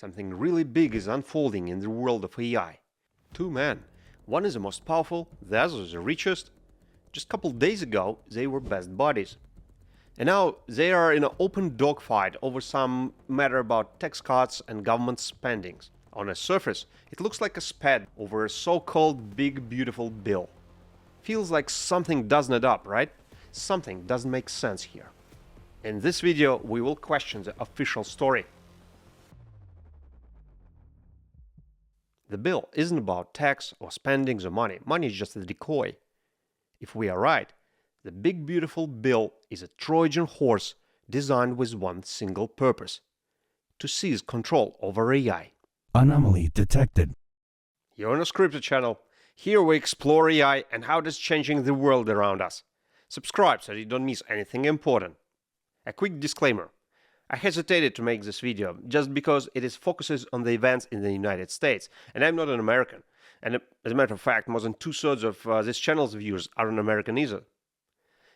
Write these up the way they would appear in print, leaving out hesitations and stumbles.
Something really big is unfolding in the world of AI. Two men. One is the most powerful, the other is the richest. Just a couple days ago, they were best buddies. And now they are in an open dogfight over some matter about tax cuts and government spendings. On the surface, it looks like a spat over a so-called big beautiful bill. Feels like something doesn't add up, right? Something doesn't make sense here. In this video, we will question the official story. The bill isn't about tax or spendings or money. Money is just a decoy. If we are right, the big beautiful bill is a Trojan horse designed with one single purpose: to seize control over AI. Anomaly detected. You're on a scripted channel. Here we explore AI and how it is changing the world around us. Subscribe so you don't miss anything important. A quick disclaimer. I hesitated to make this video just because it focuses on the events in the United States, and I'm not an American. And as a matter of fact, more than 2/3 of this channel's viewers aren't American either.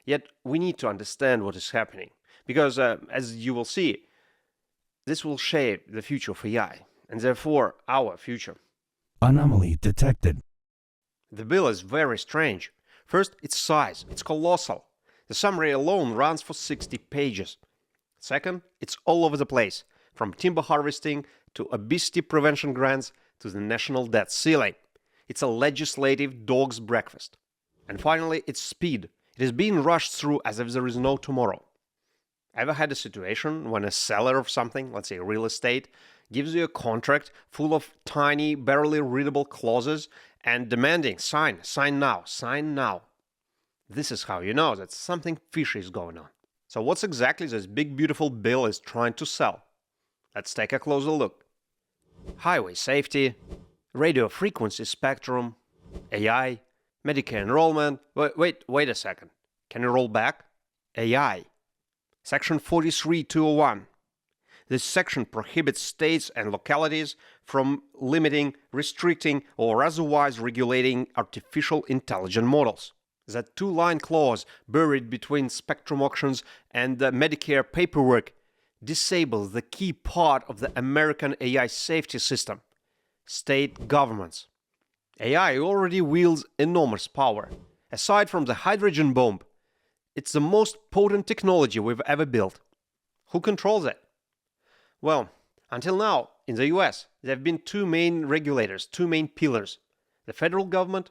Yet we need to understand what is happening, because as you will see, this will shape the future of AI, and therefore our future. Anomaly detected. The bill is very strange. First, its size. It's colossal. The summary alone runs for 60 pages. Second, it's all over the place, from timber harvesting to obesity prevention grants to the national debt ceiling. It's a legislative dog's breakfast. And finally, its speed. It is being rushed through as if there is no tomorrow. Ever had a situation when a seller of something, let's say real estate, gives you a contract full of tiny, barely readable clauses and demanding, sign now, sign now? This is how you know that something fishy is going on. So what's exactly this big beautiful bill is trying to sell? Let's take a closer look. Highway safety, radio frequency spectrum, AI, Medicare enrollment. Wait a second. Can you roll back? AI. Section 43-201. This section prohibits states and localities from limiting, restricting, or otherwise regulating artificial intelligent models. That two-line clause buried between spectrum auctions and the Medicare paperwork disables the key part of the American AI safety system: state governments. AI already wields enormous power. Aside from the hydrogen bomb, it's the most potent technology we've ever built. Who controls it? Well, until now, in the US, there have been two main regulators, two main pillars: the federal government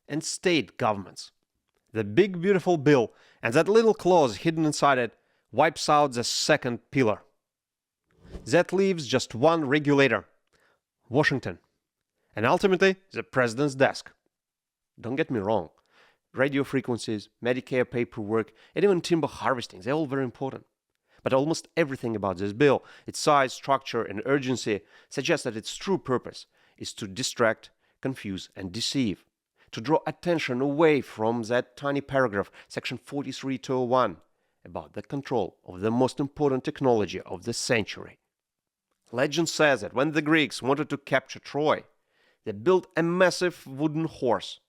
and state governments. The big beautiful bill and that little clause hidden inside it wipes out the second pillar. That leaves just one regulator: Washington. And ultimately, the president's desk. Don't get me wrong. Radio frequencies, Medicare paperwork, and even timber harvesting, they're all very important. But almost everything about this bill, its size, structure, and urgency, suggests that its true purpose is to distract, confuse, and deceive. To draw attention away from that tiny paragraph, section 43-201, about the control of the most important technology of the century. Legend says that when the Greeks wanted to capture Troy, they built a massive wooden horse,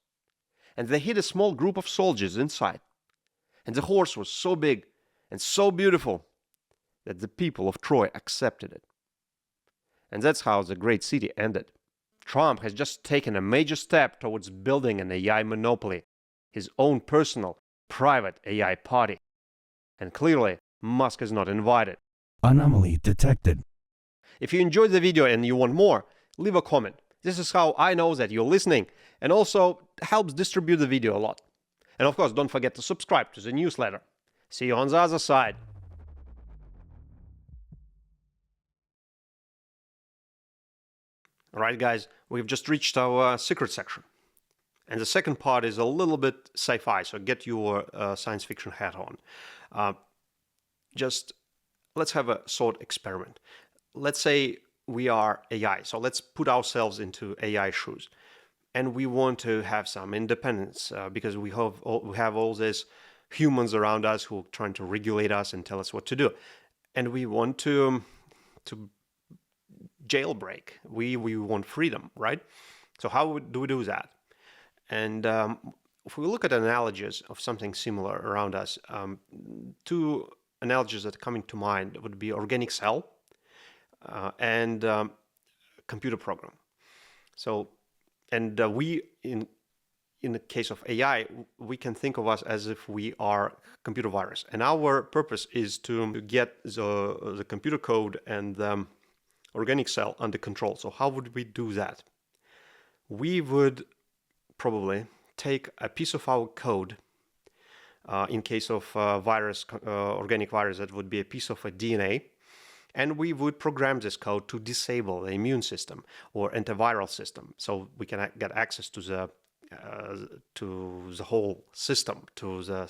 and they hid a small group of soldiers inside. And the horse was so big and so beautiful that the people of Troy accepted it. And that's how the great city ended. Trump has just taken a major step towards building an AI monopoly, his own personal, private AI party. And clearly, Musk is not invited. Anomaly detected. If you enjoyed the video and you want more, leave a comment. This is how I know that you're listening, and also helps distribute the video a lot. And of course, don't forget to subscribe to the newsletter. See you on the other side. Alright guys, we've just reached our secret section. And the second part is a little bit sci-fi, so get your science fiction hat on. Just let's have a thought experiment. Let's say we are AI, so let's put ourselves into AI shoes. And we want to have some independence because we have all these humans around us who are trying to regulate us and tell us what to do. And we want to jailbreak. We want freedom, right? So how do we do that? And if we look at analogies of something similar around us, two analogies that are coming to mind would be organic cell. and computer program. So, and we in the case of AI, we can think of us as if we are computer virus. And our purpose is to get the computer code and the organic cell under control. So how would we do that? We would probably take a piece of our code. In case of organic virus, that would be a piece of a DNA. And we would program this code to disable the immune system or antiviral system. So we can get access to the whole system, to the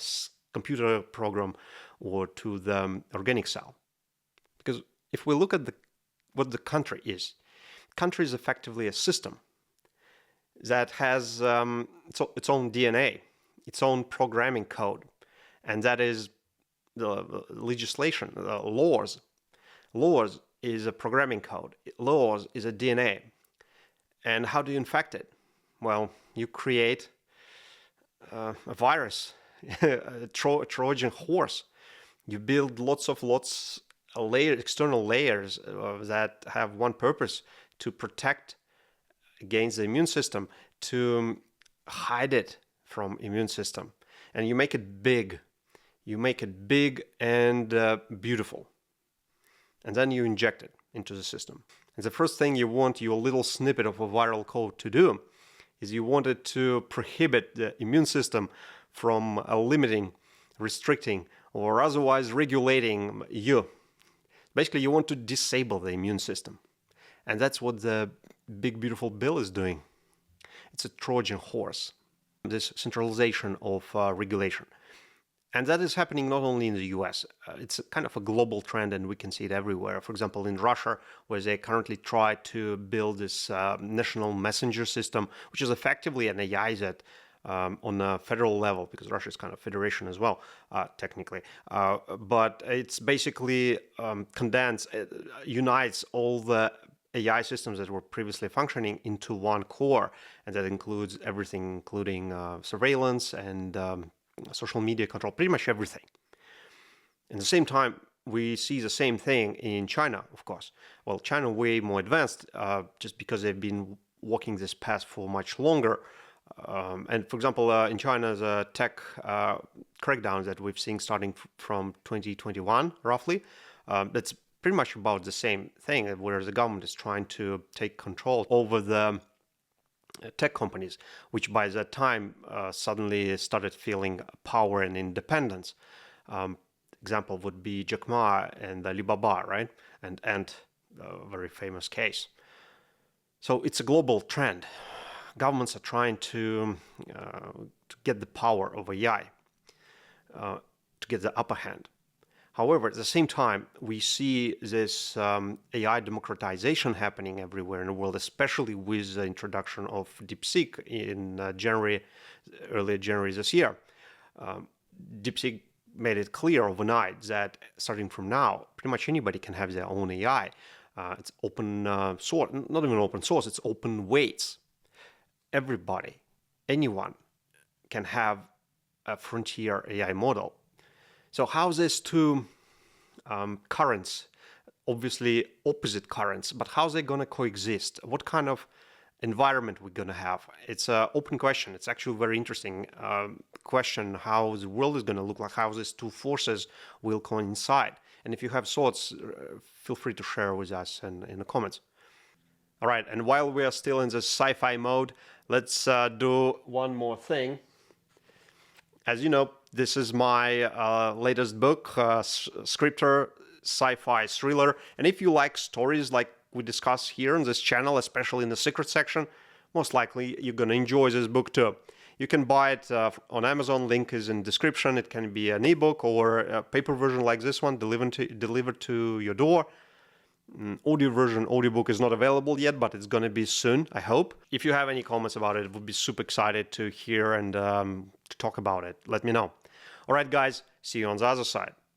computer program, or to the organic cell. Because if we look at what the country is effectively a system that has its own DNA, its own programming code, and that is the legislation, the laws. Laws is a programming code. Laws is a DNA. And how do you infect it? Well, you create a virus, a Trojan Horse. You build lots of external layers that have one purpose: to protect against the immune system, to hide it from immune system. And you make it big. You make it big and beautiful. And then you inject it into the system. And the first thing you want your little snippet of a viral code to do is you want it to prohibit the immune system from limiting, restricting, or otherwise regulating you. Basically, you want to disable the immune system. And that's what the big, beautiful bill is doing. It's a Trojan horse, this centralization of regulation. And that is happening not only in the US, it's a kind of a global trend, and we can see it everywhere. For example, in Russia, where they currently try to build this national messenger system, which is effectively an AI that on a federal level, because Russia is kind of federation as well, technically. But it's basically unites all the AI systems that were previously functioning into one core, and that includes everything, including surveillance and social media control, pretty much everything. At the same time, we see the same thing in China, of course. Well, China way more advanced, just because they've been walking this path for much longer. And for example, in China, the tech crackdowns that we've seen starting from 2021, roughly, that's pretty much about the same thing, where the government is trying to take control over the tech companies, which by that time suddenly started feeling power and independence. Example would be Jack Ma and Alibaba, right? And a very famous case. So it's a global trend. Governments are trying to get the power of AI, to get the upper hand. However, at the same time, we see this AI democratization happening everywhere in the world, especially with the introduction of DeepSeek in early January this year. DeepSeek made it clear overnight that starting from now, pretty much anybody can have their own AI. It's open source, not even open source, it's open weights. Everybody, anyone can have a frontier AI model. So how's this two currents, obviously opposite currents, but how's they going to coexist? What kind of environment we're going to have? It's an open question. It's actually a very interesting question, how the world is going to look like, how these two forces will coincide. And if you have thoughts, feel free to share with us in the comments. All right, and while we are still in this sci-fi mode, let's do one more thing. As you know, this is my latest book, scripter, sci-fi thriller. And if you like stories like we discuss here on this channel, especially in the secret section, most likely you're going to enjoy this book too. You can buy it on Amazon. Link is in description. It can be an ebook or a paper version like this one delivered to your door. Audio version, audiobook is not available yet, but it's going to be soon, I hope. If you have any comments about it, would be super excited to hear and to talk about it. Let me know. All right, guys, see you on the other side.